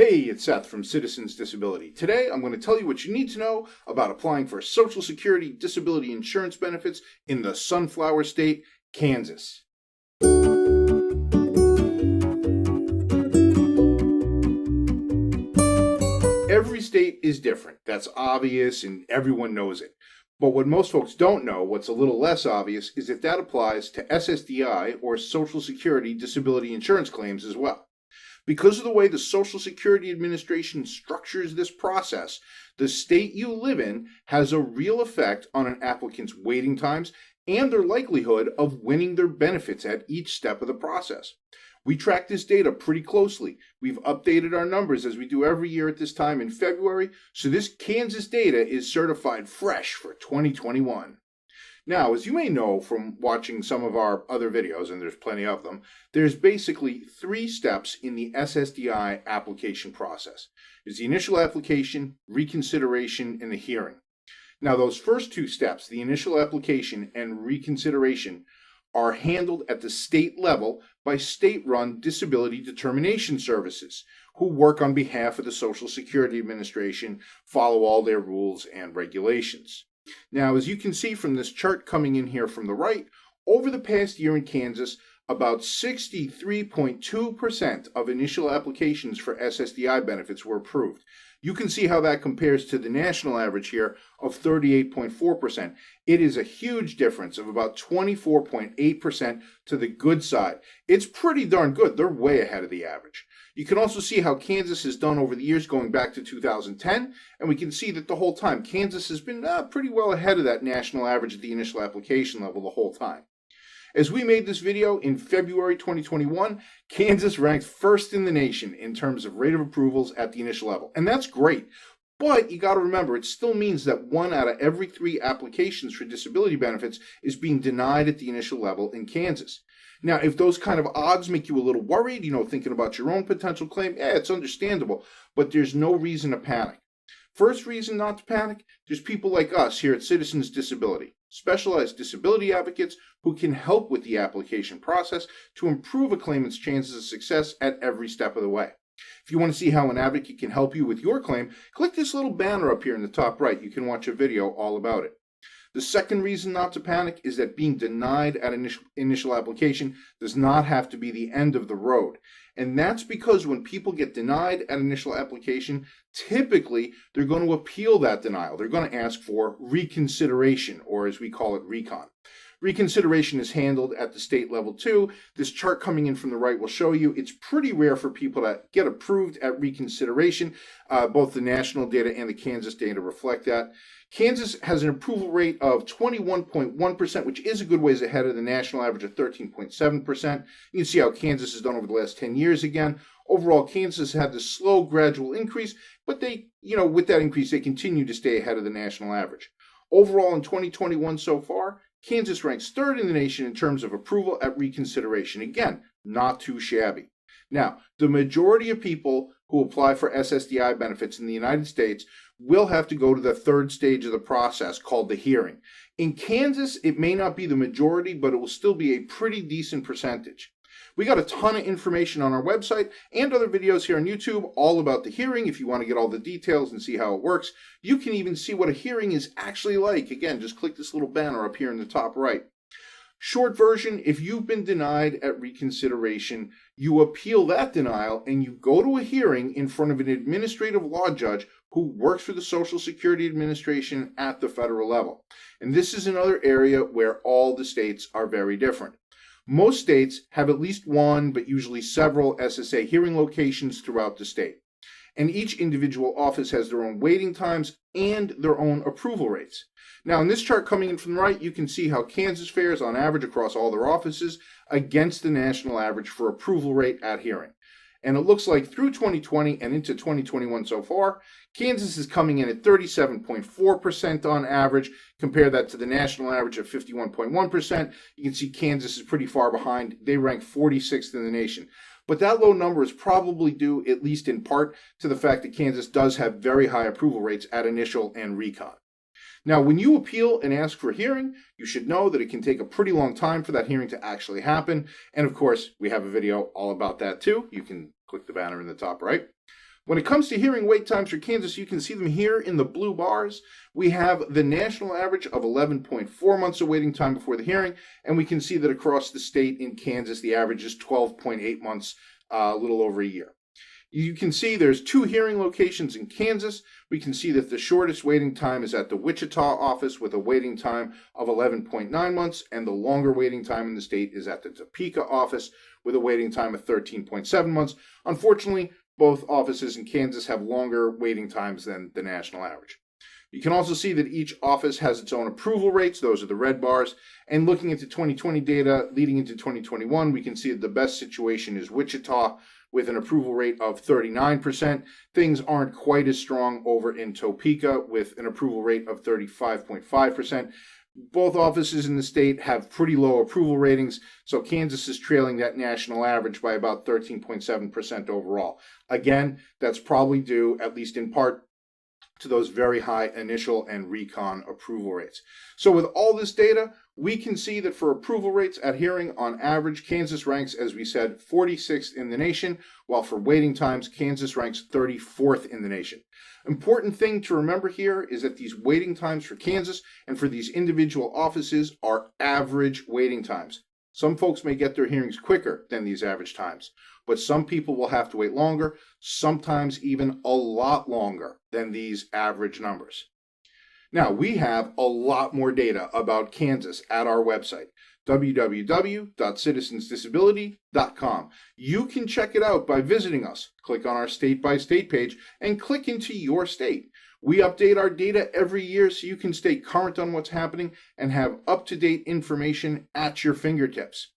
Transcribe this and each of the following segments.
Hey, it's Seth from Citizens Disability. Today, I'm going to tell you what you need to know about applying for Social Security disability insurance benefits in the Sunflower State, Kansas. Every state is different. That's obvious and everyone knows it. But what most folks don't know, what's a little less obvious, is that applies to SSDI or Social Security disability insurance claims as well. Because of the way the Social Security Administration structures this process, the state you live in has a real effect on an applicant's waiting times and their likelihood of winning their benefits at each step of the process. We track this data pretty closely. We've updated our numbers as we do every year at this time in February, so this Kansas data is certified fresh for 2021. Now, as you may know from watching some of our other videos, and there's plenty of them, there's basically 3 steps in the SSDI application process. There's the initial application, reconsideration, and the hearing. Now, those first 2 steps, the initial application and reconsideration, are handled at the state level by state-run disability determination services, who work on behalf of the Social Security Administration, follow all their rules and regulations. Now, as you can see from this chart coming in here from the right, over the past year in Kansas, about 63.2% of initial applications for SSDI benefits were approved. You can see how that compares to the national average here of 38.4%. It is a huge difference of about 24.8% to the good side. It's pretty darn good. They're way ahead of the average. You can also see how Kansas has done over the years going back to 2010, and we can see that the whole time Kansas has been pretty well ahead of that national average at the initial application level the whole time. As we made this video in February 2021, Kansas ranked first in the nation in terms of rate of approvals at the initial level, and that's great. But you got to remember, it still means that 1 out of every 3 applications for disability benefits is being denied at the initial level in Kansas. Now, if those kind of odds make you a little worried, thinking about your own potential claim, it's understandable, but there's no reason to panic. First reason not to panic, there's people like us here at Citizens Disability, specialized disability advocates who can help with the application process to improve a claimant's chances of success at every step of the way. If you want to see how an advocate can help you with your claim, click this little banner up here in the top right. You can watch a video all about it. The second reason not to panic is that being denied at initial application does not have to be the end of the road. And that's because when people get denied at initial application, typically they're going to appeal that denial. They're going to ask for reconsideration, or as we call it, recon. Reconsideration is handled at the state level too. This chart coming in from the right will show you it's pretty rare for people to get approved at reconsideration. Both the national data and the Kansas data reflect that. Kansas has an approval rate of 21.1%, which is a good ways ahead of the national average of 13.7%. You can see how Kansas has done over the last 10 years again. Overall, Kansas had this slow, gradual increase, but they, with that increase, they continue to stay ahead of the national average. Overall, in 2021 so far, Kansas ranks 3rd in the nation in terms of approval at reconsideration. Again, not too shabby. Now, the majority of people who apply for SSDI benefits in the United States will have to go to the 3rd stage of the process called the hearing. In Kansas, it may not be the majority, but it will still be a pretty decent percentage. We got a ton of information on our website and other videos here on YouTube all about the hearing. If you want to get all the details and see how it works, you can even see what a hearing is actually like. Again, just click this little banner up here in the top right. Short version, if you've been denied at reconsideration, you appeal that denial and you go to a hearing in front of an administrative law judge who works for the Social Security Administration at the federal level. And this is another area where all the states are very different. Most states have at least one, but usually several SSA hearing locations throughout the state. And each individual office has their own waiting times and their own approval rates. Now, in this chart coming in from the right, you can see how Kansas fares on average across all their offices against the national average for approval rate at hearing. And it looks like through 2020 and into 2021 so far, Kansas is coming in at 37.4% on average. Compare that to the national average of 51.1%. You can see Kansas is pretty far behind. They rank 46th in the nation. But that low number is probably due, at least in part, to the fact that Kansas does have very high approval rates at initial and recon. Now, when you appeal and ask for a hearing, you should know that it can take a pretty long time for that hearing to actually happen. And of course, we have a video all about that too. You can click the banner in the top right. When it comes to hearing wait times for Kansas, you can see them here in the blue bars. We have the national average of 11.4 months of waiting time before the hearing, and we can see that across the state in Kansas, the average is 12.8 months, a little over a year. You can see there's 2 hearing locations in Kansas. We can see that the shortest waiting time is at the Wichita office with a waiting time of 11.9 months, and the longer waiting time in the state is at the Topeka office with a waiting time of 13.7 months. Unfortunately, both offices in Kansas have longer waiting times than the national average. You can also see that each office has its own approval rates. Those are the red bars. And looking into 2020 data leading into 2021, we can see that the best situation is Wichita with an approval rate of 39%. Things aren't quite as strong over in Topeka with an approval rate of 35.5%. Both offices in the state have pretty low approval ratings, so Kansas is trailing that national average by about 13.7% overall. Again, that's probably due, at least in part, to those very high initial and recon approval rates. So with all this data, we can see that for approval rates at hearing, on average, Kansas ranks, as we said, 46th in the nation, while for waiting times, Kansas ranks 34th in the nation. Important thing to remember here is that these waiting times for Kansas and for these individual offices are average waiting times. Some folks may get their hearings quicker than these average times, but some people will have to wait longer, sometimes even a lot longer than these average numbers. Now, we have a lot more data about Kansas at our website, www.citizensdisability.com. You can check it out by visiting us. Click on our state-by-state page and click into your state. We update our data every year so you can stay current on what's happening and have up-to-date information at your fingertips.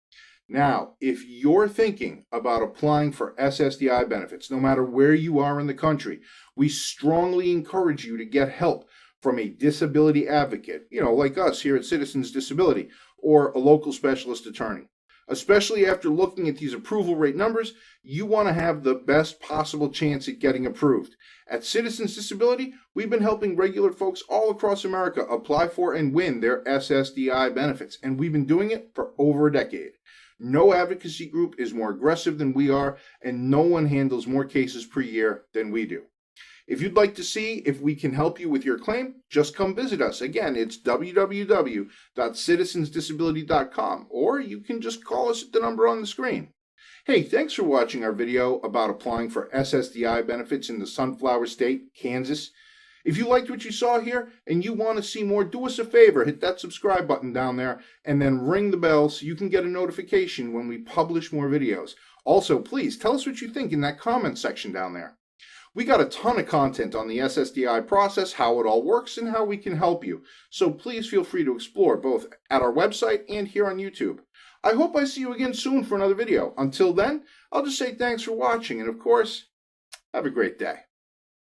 Now, if you're thinking about applying for SSDI benefits, no matter where you are in the country, we strongly encourage you to get help from a disability advocate, like us here at Citizens Disability, or a local specialist attorney. Especially after looking at these approval rate numbers, you want to have the best possible chance at getting approved. At Citizens Disability, we've been helping regular folks all across America apply for and win their SSDI benefits, and we've been doing it for over a decade. No advocacy group is more aggressive than we are, and no one handles more cases per year than we do. If you'd like to see if we can help you with your claim, just come visit us. Again, it's www.citizensdisability.com, or you can just call us at the number on the screen. Hey, thanks for watching our video about applying for SSDI benefits in the Sunflower State, Kansas. If you liked what you saw here and you want to see more, do us a favor, hit that subscribe button down there and then ring the bell so you can get a notification when we publish more videos. Also, please tell us what you think in that comment section down there. We got a ton of content on the SSDI process, how it all works, and how we can help you. So please feel free to explore both at our website and here on YouTube. I hope I see you again soon for another video. Until then, I'll just say thanks for watching, and of course, have a great day.